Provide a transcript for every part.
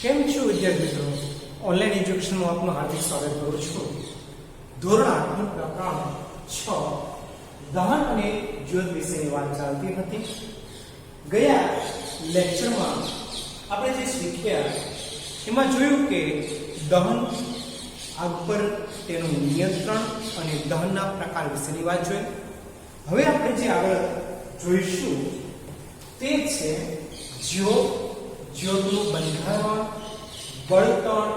કેમ છો વિદ્યાર્થી મિત્રો? ઓનલાઈન એજ્યુકેશનમાં આપનું હાર્દિક સ્વાગત કરું છું. ધોરણ 8નું પ્રકરણ 6 દહન અને જ્યોત વિશેની વાત ચાલતી હતી. ગયા લેક્ચરમાં આપણે જે શીખ્યા એમાં જોયું કે દહન આગ પર તેનું નિયંત્રણ અને દહનના પ્રકાર વિશેની વાત જોઈ. હવે આપણે જે આગળ જોઈશું તે છે જ્યોતનું બંધારણ, બળતણ,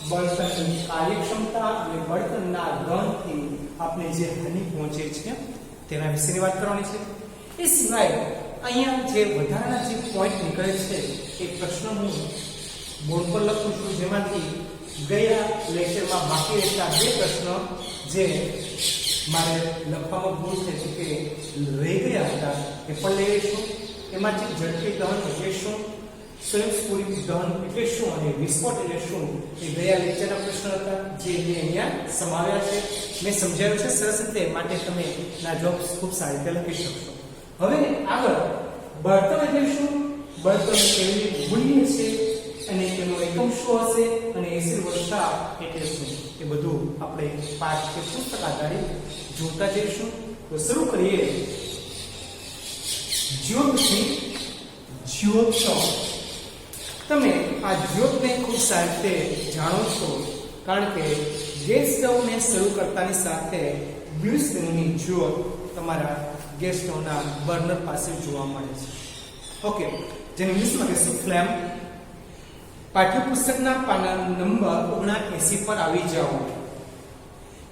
બળતણની કાર્યક્ષમતા અને બળતણના દહનથી આપણે જે હાનિ પહોંચે છે તેના વિશેની વાત કરવાની છે. એ સિવાય અહીંયા જે વધારાના જે પોઈન્ટ નીકળે છે એ પ્રશ્ન હું બોર્ડ પર લખું છું, જેમાંથી ગયા લેક્ચરમાં બાકી રહેલા બે પ્રશ્ન જે મારે લખવામાં ભૂલ થઈ છે કે રહી ગયા હતા એ પણ લઈ લઈશું. એમાંથી ઝડપી દહન એટલે શું, સ્વયંસ્ફુરિત દહન એટલે શું અને વિસ્ફોટ એટલે શું એ ગયા લેક્ચરના પ્રશ્ન હતા જે મેં અહીંયા સમાવ્યા છે. મેં સમજાવ્યું છે સરસ રીતે, માટે તમે ના જવાબ ખૂબ સારી રીતે લખી શકશો. હવે આગળ બળતણ એટલે શું, બળતણ કેવી મૂલ્ય છે અને તેનો એકમ શું હશે અને એસિડ વર્ષા એટલે શું, એ બધું આપણે પાઠ કે પુસ્તક આધારિત જોતા જઈશું. તો શરૂ કરીએ જ્યોતથી. જ્યોત, તમે આ જ્યોતને ખૂબ સારી રીતે જાણો છો, કારણ કે ગેસ સ્ટવને શરૂ કરતાની સાથે બ્લુસ્ટનની જ્યોત તમારા ગેસ સ્ટવના બર્નર પાસે જોવા મળે છે. ઓકે, જેને ઇંગ્લિશમાં કહીશું ફ્લેમ. પાઠ્યપુસ્તકના પાના નંબર 79 પર આવી જાઓ.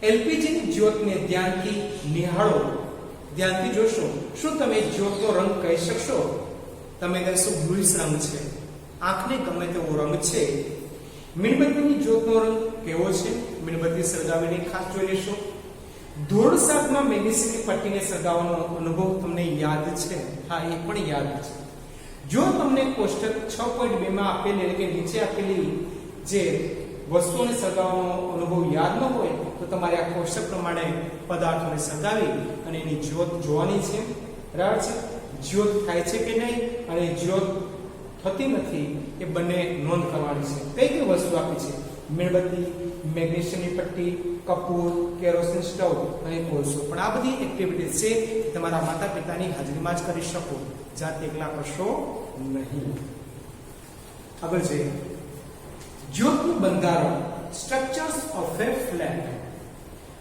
એલપીજીની જ્યોતને ધ્યાનથી નિહાળો. ધ્યાનથી જોશો. શું તમે જ્યોતનો રંગ કહી શકશો? તમે કહેશો બ્લુઇશ રંગ છે. આંખને ગમે તેવો રંગ છે. મીણબત્તીની જ્યોતનો રંગ કેવો છે? મીણબત્તી સળગાવીને ખાસ જોઈ લેશો. ધોરણ 7માં મેગ્નેશિયમની પટ્ટીને સળગાવવાનો અનુભવ તમને યાદ છે? હા, એ પણ યાદ છે. જો તમને કોષ્ટક 6.2 માં આપેલી એટલે કે નીચે આપેલી જે વસ્તુઓને સળગાવવાનો અનુભવ યાદ ન હોય તો તમારે આ કોષ્ટક પ્રમાણે પદાર્થોને સળગાવી અને એની જ્યોત જોવાની છે. બરાબર છે? જ્યોત થાય છે કે નહીં અને જ્યોત થતી નથી એ બંને નોંધ કરવાની છે. કઈ કઈ વસ્તુ આપી છે? મીણબત્તી, મેગ્નેશિયમની પટ્ટી, કપૂર, કેરોસીન સ્ટવ અને કોલસો. પણ આ બધી એક્ટિવિટીઝ છે તમારા માતા પિતાની હાજરીમાં જ કરી શકો, જાતે એકલા કરશો નહીં. આગળ જોઈએ જ્યોતનું બંધારણ, સ્ટ્રક્ચર્સ ઓફ એ ફ્લેમ.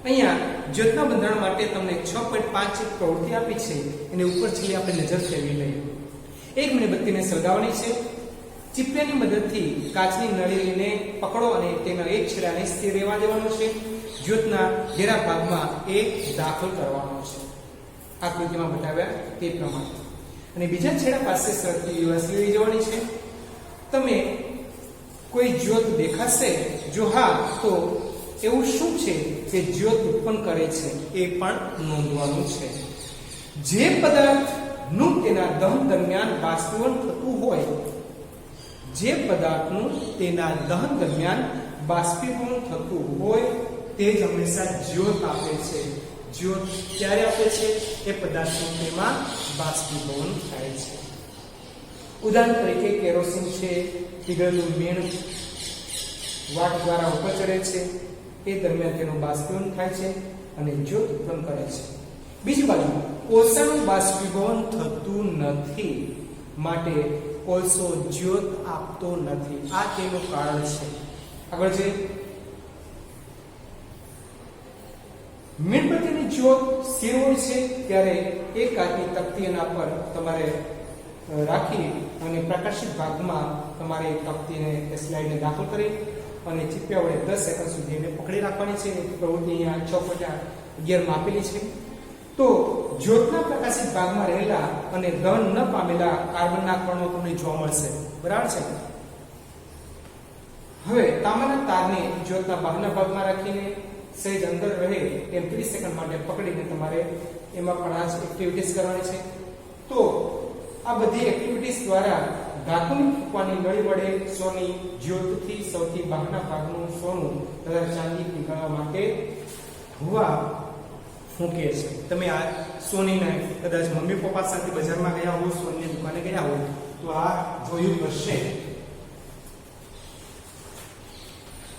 અહીંયા જ્યોતના બંધારણ માટે તમને 6.5 પ્રવૃત્તિ આપી છે. એની ઉપર છેલ્લે આપણે નજર ફેરવી લઈએ. એક મીણબત્તીને સળગાવવાની છે. ચીપિયાની મદદથી કાચની નળીને પકડો અને તેના એક છેડાને સ્થિર રહેવા દેવાનો છે. જ્યોતના ઘેરા ભાગમાં એ દાખલ કરવાનો છે, આકૃતિમાં બતાવ્યા તે પ્રમાણે. અને બીજા છેડા પાસે સરખી વ્યવસ્થિત લઈ જવાની છે. તમે કોઈ જ્યોત દેખાશે? જો હા, તો એવું શું છે કે જ્યોત ઉત્પન્ન કરે છે એ પણ નોંધવાનું છે. જે પદાર્થનું તેના દહન દરમિયાન બાષ્પીભવન થતું હોય, જે પદાર્થનું તેના દહન દરમિયાન બાષ્પીભવન થતું હોય તે જ હંમેશા જ્યોત આપે છે. જ્યોત ક્યારે આપે છે? એ પદાર્થનું તેમાં બાષ્પીભવન થાય છે. ઉદાહરણ તરીકે કેરોસીન છે, પીગળેલું મીણ વાટ દ્વારા ઉપર ચડે છે, એ દરમિયાન તેનું બાષ્પીભવન થાય છે અને જ્યોત ઉત્પન્ન કરે છે. બીજી બાજુ કોલસાનું બાષ્પીભવન થતું નથી, માટે કોલસો જ્યોત આપતો નથી. આ તેનું કારણ છે. આગળ છે મીણબત્તીની જ્યોત સ્થિર હોય છે ત્યારે એક કાચની તકતી એના પર તમારે રાખી અને પ્રકાશિત ભાગમાં તમારે તકતીને સ્લાઇડને દાખલ કરી અને ચીપિયા વડે 10 સેકન્ડ સુધી એને પકડી રાખવાની છે. પ્રવૃત્તિ અહીંયા 6.11 માં આપેલી છે. તો જ્યોતના પ્રકાશિત ભાગમાં રહેલા અને દહન ન પામેલા કાર્બનના કણો તમને જોવા મળશે. બરાબર છે? હવે તાંબાના તારને જ્યોતના બહારના ભાગમાં રાખીને સહેજ અંદર રહે એમ 30 સેકન્ડ માટે પકડીને તમારે એમાં પણ આ એક્ટિવિટીઝ કરવાની છે. તો આ બધી એક્ટિવિટીઝ દ્વારા ધાતુની ફૂંકવાની નળી વડે સોની જ્યોતથી સૌથી બહારના ભાગનું સોનું તથા ચાંદી પીગળવા માટે હવા ફૂંકે છે. તમે આ સોનીને કદાચ મમ્મી પપ્પા સાથે બજારમાં ગયા હો, સોનીની દુકાને ગયા હો તો આ જોયું હશે.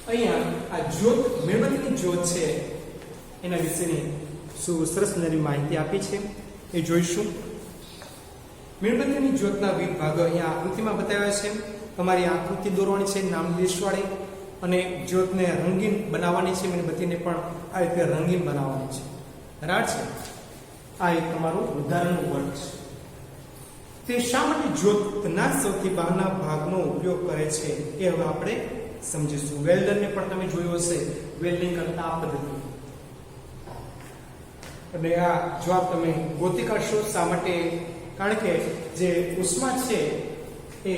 અહીંયા આ જ્યોત મીણબત્તીની જ્યોત છે એના વિશેની સરસ મજાની માહિતી આપી છે એ જોઈશું. મીણબત્તીની જ્યોતના વિવિધ ભાગો અહીંયા આકૃતિમાં બતાવ્યા છે. તમારી આકૃતિ દોરવાની છે નામ દેશવાળી, અને જ્યોતને રંગીન બનાવવાની છે. મીણબત્તીને પણ આ રીતે રંગીન બનાવવાની છે. બરાબર છે. આ એક તમારું ઉદાહરણનું વર્ગ છે. તે શા માટે જ્યોતના સૌથી બહારના ભાગનો ઉપયોગ કરે છે એ હવે આપણે સમજીશું. વેલ્ડરને પણ તમે જોયું હશે વેલ્ડિંગ કરતા આ પદ્ધતિ. અને આ જવાબ તમે ગોતી કાઢશો. શા માટે? કારણ કે જે ઉષ્મા છે એ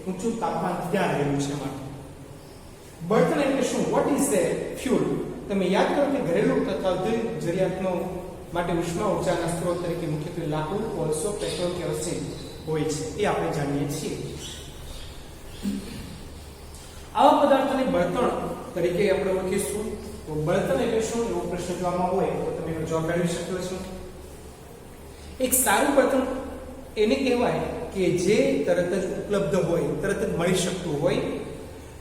ઊંચું તાપમાન ત્યાં રહેલું છે માટે. બળતણ એટલે શું? What is the fuel? તમે યાદ કરો કે ઘરેલું તથા ઔદ્યોગિક જરૂરિયાતનો માટે ઉષ્મા ઊર્જાના સ્ત્રોત તરીકે મુખ્યત્વે લાકડું, કોલસો, પેટ્રોલ, કેરોસીન હોય છે એ આપણે જાણીએ છીએ. આવા પદાર્થોને બળતણ તરીકે આપણે ઓળખીશું. તો બળતણ એટલે શું એવો પ્રશ્ન જોવામાં હોય તો તમે એનો જવાબ મેળવી શકો છો. એક સારું બળતણ એને કહેવાય કે જે તરત જ ઉપલબ્ધ હોય, તરત જ મળી શકતું હોય,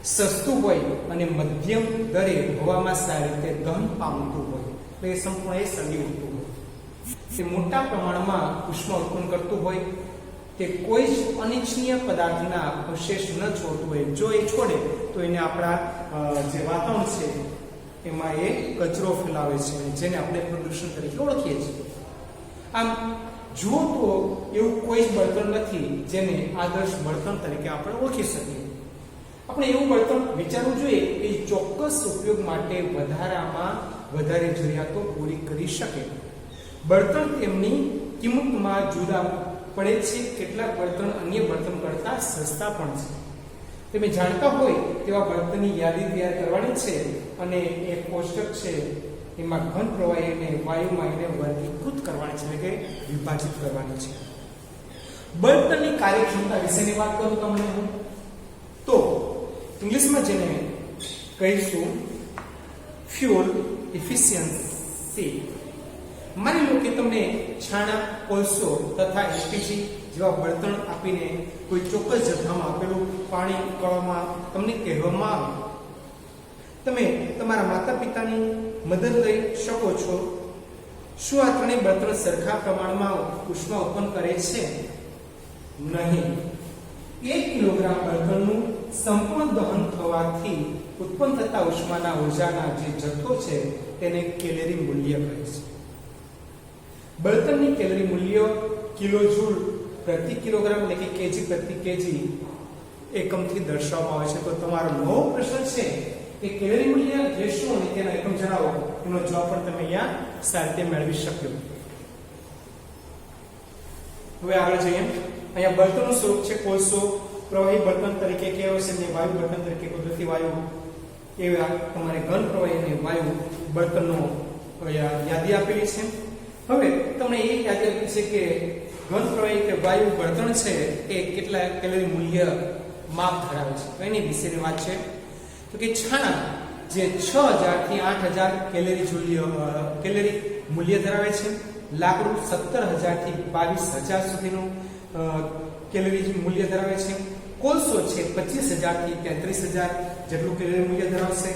સસ્તું હોય અને મધ્યમ દરે હવામાં સારી રીતે દહન પામતું હોય. એટલે સંપૂર્ણ સળગી ઉઠતું હોય, તે મોટા પ્રમાણમાં ઉષ્મા ઉત્પન્ન કરતું હોય, તે કોઈ જ અનિચ્છનીય પદાર્થના અવશેષ ન છોડતું હોય. જો એ છોડે તો એને આપણા જે વાતાવરણ છે એમાં એ કચરો ફેલાવે છે, જેને આપણે પ્રદૂષણ તરીકે ઓળખીએ છીએ. આમ જુઓ તો એવું કોઈ જ બળતણ નથી જેને આદર્શ બળતણ તરીકે આપણે ઓળખી શકીએ. આપણે એવું બળતણ વિચારવું જોઈએ કે ચોક્કસ ઉપયોગ માટે વધારે જરૂરિયાતો પૂરી કરી શકે. બળતણ તેમની કિંમતમાં જુદા પડે છે. કેટલાક બળતણ અન્ય બળતણ કરતા સસ્તા પણ છે. તમે જાણતા હોય તેવા બળતણની યાદી તૈયાર કરવાની છે અને એક કોષ્ટક છે એમાં ઘન પ્રવાહી અને વાયુમાં એને વર્ગીકૃત કરવાની છે, એટલે કે વિભાજિત કરવાની છે. બળતણની કાર્યક્ષમતા વિશેની વાત કરું તમને હું તો ઇંગ્લિશમાં જેને કહીશું ફ્યુઅલ એફિશિયન્સી. માની લો કે તમને છાણા, કોલસો તથા એલપીજી જેવા બળતણ આપીને કોઈ ચોક્કસ જથ્થામાં આપેલું પાણી ઉકાળવામાં તમને કહેવામાં આવે. તમે તમારા માતા પિતાની મદદ લઈ શકો છો. શું આ ત્રણેય બળતણ સરખા પ્રમાણમાં ઉષ્મા ઉત્પન્ન કરે છે? નહીં. 1 કિલોગ્રામ બળતણનું સંપૂર્ણ દહન થવાથી ઉત્પન્ન થતા ઉષ્માના ઊર્જાના જે જથ્થો છે તેને કેલરી મૂલ્ય કહે છે. બળતણની કેલરી મૂલ્ય કિલોજૂલ પ્રતિ કિલોગ્રામ એટલે કે કેજી પ્રતિ કેજી એકમથી દર્શાવવામાં આવે છે. તો તમારો નવો પ્રશ્ન છે કે કેલરી મૂલ્ય એટલે શું અને તેના એકમ જણાવો. એનો જવાબ પણ તમે અહીંયા સારી રીતે મેળવી શક્યો. હવે આગળ જઈએ. અહીંયા બળતણનું સ્વરૂપ છે કોલસો પ્રવાહી બળતણ તરીકે કેરોસીન ને વાયુ બળતણ તરીકે કુદરતી વાયુ. એવા તમારે ઘન પ્રવાહી અને વાયુ બળતણનો યાદી આપેલી છે. હવે તમને એ યાદી આપી છે કે ઘન પ્રવાહી કે વાયુ બળતણ છે એ કેટલા કેલરી મૂલ્ય માપ ધરાવે છે. એની વિશેની વાત છે તો કે છાણા જે 6000 થી 8000 કેલરી મૂલ્ય ધરાવે છે. લાકડું 17000 થી 22000 સુધીનું કેલરી મૂલ્ય ધરાવે છે. કોલસો છે 25000 થી 33000 જેટલું કેલરી મૂલ્ય ધરાવશે.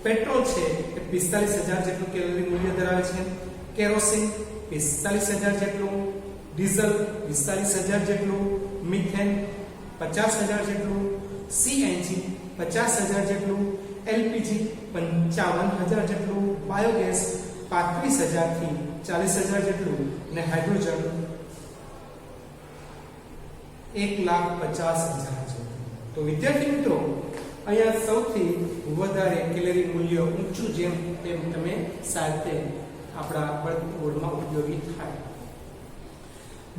પેટ્રોલ છે એ 45000 જેટલું કેલરી મૂલ્ય ધરાવે છે. કેરોસીન 45000 જેટલું, ડીઝલ 45000 જેટલું, મિથેન 50000 જેટલું, સીએનજી 50000 જેટલું, એલપીજી 55000 જેટલું, બાયોગેસ 35000 થી 40000 જેટલું અને હાઇડ્રોજન 1,50,000 જેટલું. તો વિદ્યાર્થી મિત્રો અહીંયા સૌથી વધારે કેલરી મૂલ્ય ઊંચું જેમ તેમ તમે સાથે આપણા બોર્ડમાં ઉપયોગી થાય.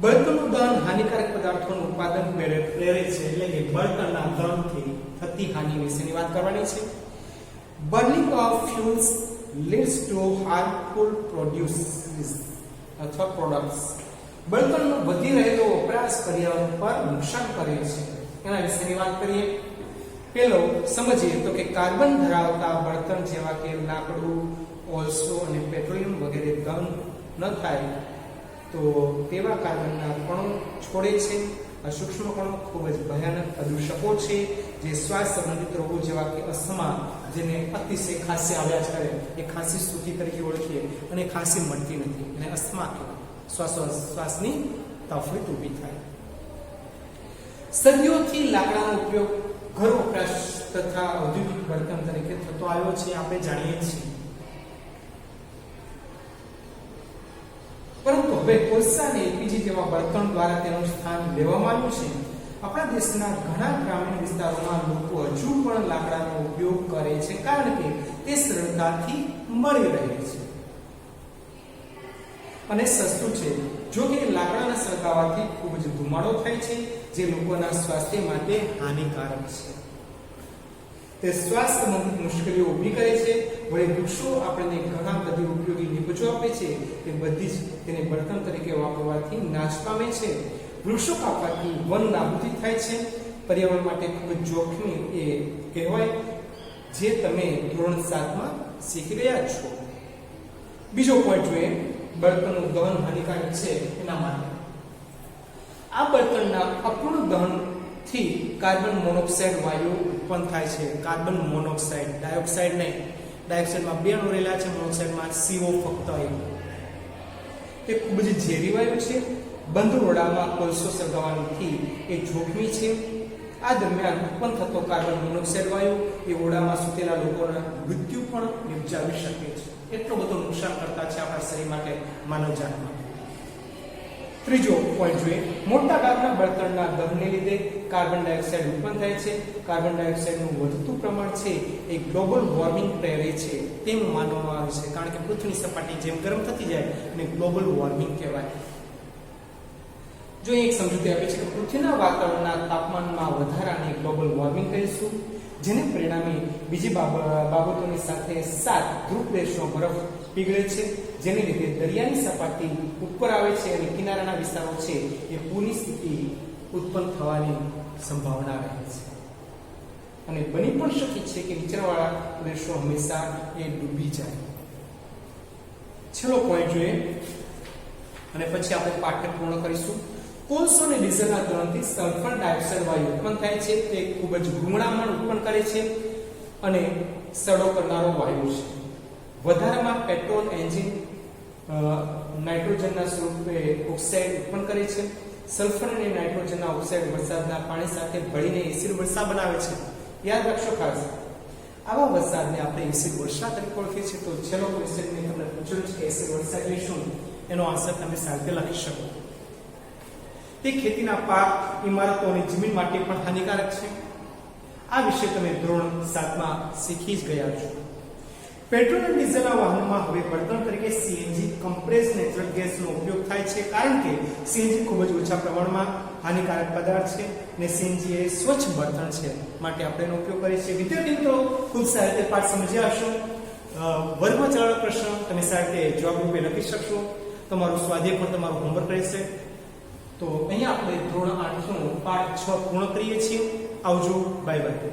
બળતણનું દહન હાનિકારક પદાર્થોનું ઉત્પાદન પ્રેરે છે, એટલે કે બળતણના દહનથી થતી હાનિ વિશેની વાત કરવાની છે. Burning of fuels leads to harmful produces અથવા પ્રોડક્ટ્સ. બળતણનો વધી રહેલો વપરાશ પર્યાવરણ પર નુકસાન કરે છે. એના વિશેની વાત કરીએ. પેલો સમજીએ તો કે કાર્બન ધરાવતા બળતણ જેવા કે લાકડું, કોલસો અને પેટ્રોલિયમ વગેરે દહન ન થાય તો તેવા કાર્બનના કણો છોડે છે આ સૂક્ષ્મકણો ખૂબ જ ભયાનક પ્રદૂષકો છે જે શ્વાસ સંબંધિત રોગો જેવા કે અસ્થમા, જેને અતિશય ખાંસી આવ્યા જ કરે એ ખાંસી સૂકી તરીકે ઓળખીએ અને ખાંસી મળતી નથી એને અસ્થમા કહેવાય. શ્વાસની તકલીફ ઊભી થાય. સદીઓથી લાકડાનો ઉપયોગ ઘર વપરાશ તથા ઔદ્યોગિક બળતણ તરીકે થતો આવ્યો છે, આપણે જાણીએ છીએ. પરંતુ હવે કોલસા અને એલપીજી જેવા બળતણ દ્વારા તેનું સ્થાન લેવામાં આવ્યું છે. આપણા દેશના ઘણા ગ્રામીણ વિસ્તારોમાં લોકો હજુ પણ લાકડાનો ઉપયોગ કરે છે કારણ કે તે સરળતાથી મળી રહે છે અને સસ્તું છે. જો કે લાકડાના સળગાવવાથી ખૂબ જ ધુમાડો થાય છે જે લોકોના સ્વાસ્થ્ય માટે હાનિકારક છે. તે શ્વાસ સંબંધિત મુશ્કેલીઓ ઊભી કરે છે. વળી વૃક્ષો આપણને ઘણા બધી ઉપયોગી નિપજો આપે છે તે બધી જ તેને બળતણ તરીકે વાપરવાથી નાશ પામે છે. વૃક્ષો કાપવાથી વન નાબૂદી થાય છે. પર્યાવરણ માટે ખૂબ જ જોખમી એ કહેવાય, જે તમે ધોરણ 7 માં શીખી રહ્યા છો. બીજો પોઈન્ટ જોઈએ, બળતણનું દહન હાનિકારક છે એના માટે. આ બળતણના અપૂર્ણ દહનથી કાર્બન મોનોક્સાઇડ વાયુ ઉત્પન્ન થાય છે. કાર્બન મોનોક્સાઇડ, ડાયોક્સાઇડ નહીં. ડાયોક્સાઇડમાં 2 અણુ રહેલા છે, મોનોક્સાઇડમાં CO ફક્ત 1. તે ખૂબ જ ઝેરી વાયુ છે. બંધ ઓરડામાં કોલસો સળગાવવાથી એ જોખમી છે. આ દરમિયાન ઉત્પન્ન થતો કાર્બન મોનોક્સાઇડ વાયુ એ ઓરડામાં સૂતેલા લોકોના મૃત્યુ પણ નિપજાવી શકે છે. એટલો બધો નુકસાન કરતા છે આપણા શરીર માટે, માનવજાત માટે. ત્રીજો પોઈન્ટ જોઈએ, મોટા ભાગના બળતણના દહનને લીધે કાર્બન ડાયોક્સાઇડ ઉત્પન્ન થાય છે. કાર્બન ડાયોક્સાઇડનું વધતું પ્રમાણ છે એ ગ્લોબલ વોર્મિંગ પ્રેરે છે તેમ માનવામાં આવે છે, કારણ કે પૃથ્વીની સપાટી જેમ ગરમ થતી જાય અને ગ્લોબલ વોર્મિંગ કહેવાય. જો એક સમજૂતી આપે છે કે પૃથ્વીના વાતાવરણના તાપમાનમાં વધારાને ગ્લોબલ વોર્મિંગ કહીશું, જેને પરિણામે બીજી બાબતોની સાથે 7 ધ્રુવ દેશનો બરફ પીગળે છે, જેને લીધે દરિયાની સપાટી ઉપર આવે છે અને કિનારાના વિસ્તારો છે એ પૂરની સ્થિતિ ઉત્પન્ન થવાની સંભાવના રહે છે અને બની પણ શકે છે કે નીચાણવાળા પ્રદેશો હંમેશા એ ડૂબી જાય. છેલ્લો પોઈન્ટ જોઈએ અને પછી આપણે પાઠ્ય પૂર્ણ કરીશું. કોલસો અને ડીઝલના દહનથી સલ્ફર ડાયોક્સાઇડ વાયુ ઉત્પન્ન થાય છે. તે ખૂબ જ ગુંગળામણ ઉત્પન્ન કરે છે અને સડો કરનારો વાયુ છે. વધારામાં પેટ્રોલ એન્જિન નાઇટ્રોજનના સ્વરૂપે ઓક્સાઇડ ઉત્પન્ન કરે છે. સલ્ફર અને નાઇટ્રોજનના ઓક્સાઇડ વરસાદના પાણી સાથે ભળીને એસિડ વર્ષા બનાવે છે. યાદ રાખશો ખાસ, આવા વરસાદને આપણે એસિડ વર્ષા તરીકે ઓળખીએ છીએ. તો છેલ્લો ક્વેશ્ચન મેં તમને પૂછ્યું છે કે એસિડ વર્ષા એટલે શું, એનો આન્સર તમે સાથે લખી શકો. તે ખેતીના પાક, ઇમારતો અને જમીન માટે પણ હાનિકારક છે. આ વિશે તમે ધોરણ 7 માં શીખી જ ગયા છો. પેટ્રોલ અને ડીઝલના વાહનોમાં હવે બળતણ તરીકે CNG કમ્પ્રેસ્ડ નેચરલ ગેસનો ઉપયોગ થાય છે, કારણ કે CNG ખૂબ જ ઓછા પ્રમાણમાં હાનિકારક પદાર્થ છે અને CNG એ સ્વચ્છ બળતણ છે, માટે આપણે એનો ઉપયોગ કરીએ છીએ. વિદ્યાર્થી મિત્રો, ખૂબ સારી રીતે પાઠ સમજ્યા હશો. વર્ગમાં ચાલેલો પ્રશ્ન તમે સારી રીતે જવાબ રૂપે લખી શકશો. તમારું સ્વાધ્યાય પણ તમારું હોમવર્ક રહેશે. તો અહીંયા આપણે ધોરણ 8 નો પાઠ 6 પૂર્ણ કરીએ છીએ. આવજો, બાય બાય.